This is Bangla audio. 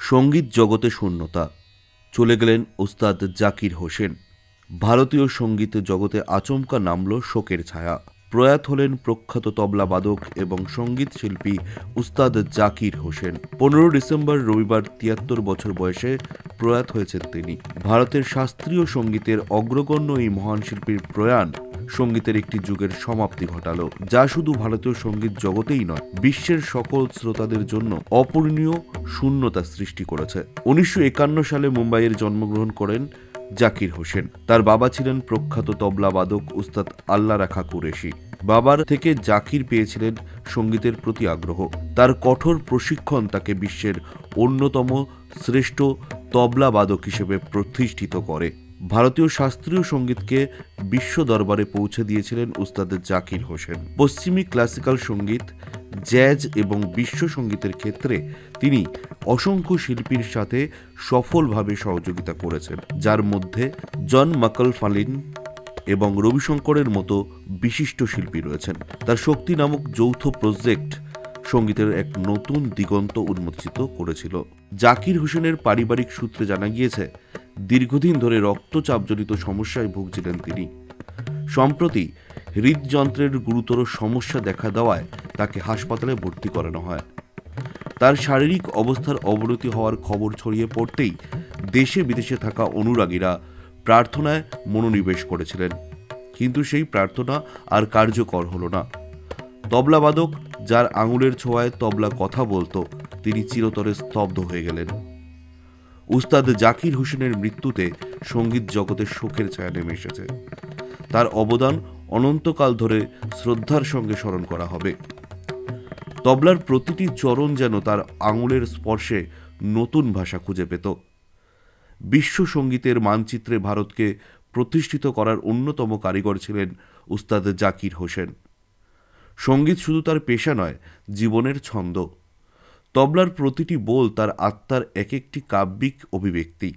সঙ্গীত জগতে শূন্যতা, চলে গেলেন ওস্তাদ জাকির হোসেন। ভারতীয় সঙ্গীত জগতে আচমকা নামল শোকের ছায়া। প্রয়াত হলেন প্রখ্যাত তবলাবাদক এবং সঙ্গীত শিল্পী উস্তাদ জাকির হোসেন। 15 ডিসেম্বর রবিবার 73 বছর বয়সে প্রয়াত হয়েছেন তিনি। ভারতের শাস্ত্রীয় সঙ্গীতের অগ্রগণ্য এই মহান শিল্পীর প্রয়াণ সঙ্গীতের একটি যুগের সমাপ্তি ঘটালো, যা শুধু ভারতীয় সঙ্গীত জগতেই নয়, বিশ্বের সকল শ্রোতাদের জন্য অপূরণীয় শূন্যতা সৃষ্টি করেছে। 1951 সালে মুম্বাইয়ের জন্মগ্রহণ করেন জাকির হোসেন। তার বাবা ছিলেন প্রখ্যাত তবলাবাদক উস্তাদ আল্লাহ রাখা কুরেশি। বাবার থেকে জাকির পেয়েছিলেন সঙ্গীতের প্রতি আগ্রহ। তার কঠোর প্রশিক্ষণ তাকে বিশ্বের অন্যতম শ্রেষ্ঠ তবলাবাদক হিসেবে প্রতিষ্ঠিত করে। ভারতীয় শাস্ত্রীয় সঙ্গীতকে বিশ্ব দরবারে পৌঁছে দিয়েছিলেন উস্তাদ জাকির হোসেন। পশ্চিমী ক্লাসিক্যাল সঙ্গীত, জ্যাজ এবং বিশ্ব সঙ্গীতের ক্ষেত্রে তিনি অসংখ্য শিল্পীর সাথে সফলভাবে সহযোগিতা করেছেন, যার মধ্যে জন মাকলফালিন এবং রবিশঙ্করের মতো বিশিষ্ট শিল্পী রয়েছেন। তার শক্তি নামক যৌথ প্রজেক্ট সঙ্গীতের এক নতুন দিগন্ত উন্মোচিত করেছিল। জাকির হোসেনের পারিবারিক সূত্রে জানা গিয়েছে, দীর্ঘদিন ধরে রক্তচাপজনিত সমস্যায় ভুগছিলেন তিনি। সম্প্রতি হৃদযন্ত্রের গুরুতর সমস্যা দেখা দেওয়ায় তাকে হাসপাতালে ভর্তি করানো হয়। তার শারীরিক অবস্থার অবনতি হওয়ার খবর ছড়িয়ে পড়তেই দেশে বিদেশে থাকা অনুরাগীরা প্রার্থনায় মনোনিবেশ করেছিলেন, কিন্তু সেই প্রার্থনা আর কার্যকর হল না। তবলাবাদক, যার আঙুলের ছোঁয়ায় তবলা কথা বলতো, তিনি চিরতরে স্তব্ধ হয়ে গেলেন। উস্তাদ জাকির হোসেনের মৃত্যুতে সঙ্গীত জগতে শোকের ছায়া নেমে এসেছে। তার অবদান অনন্তকাল ধরে শ্রদ্ধার সঙ্গে স্মরণ করা হবে। তবলার প্রতিটি চরণ যেন তার আঙুলের স্পর্শে নতুন ভাষা খুঁজে পেত। বিশ্ব সঙ্গীতের মানচিত্রে ভারতকে প্রতিষ্ঠিত করার অন্যতম কারিগর ছিলেন উস্তাদ জাকির হোসেন। সঙ্গীত শুধু তার পেশা নয়, জীবনের ছন্দ। তবলার প্রতিটি বোল তার আত্মার এক একটি কাব্যিক অভিব্যক্তি।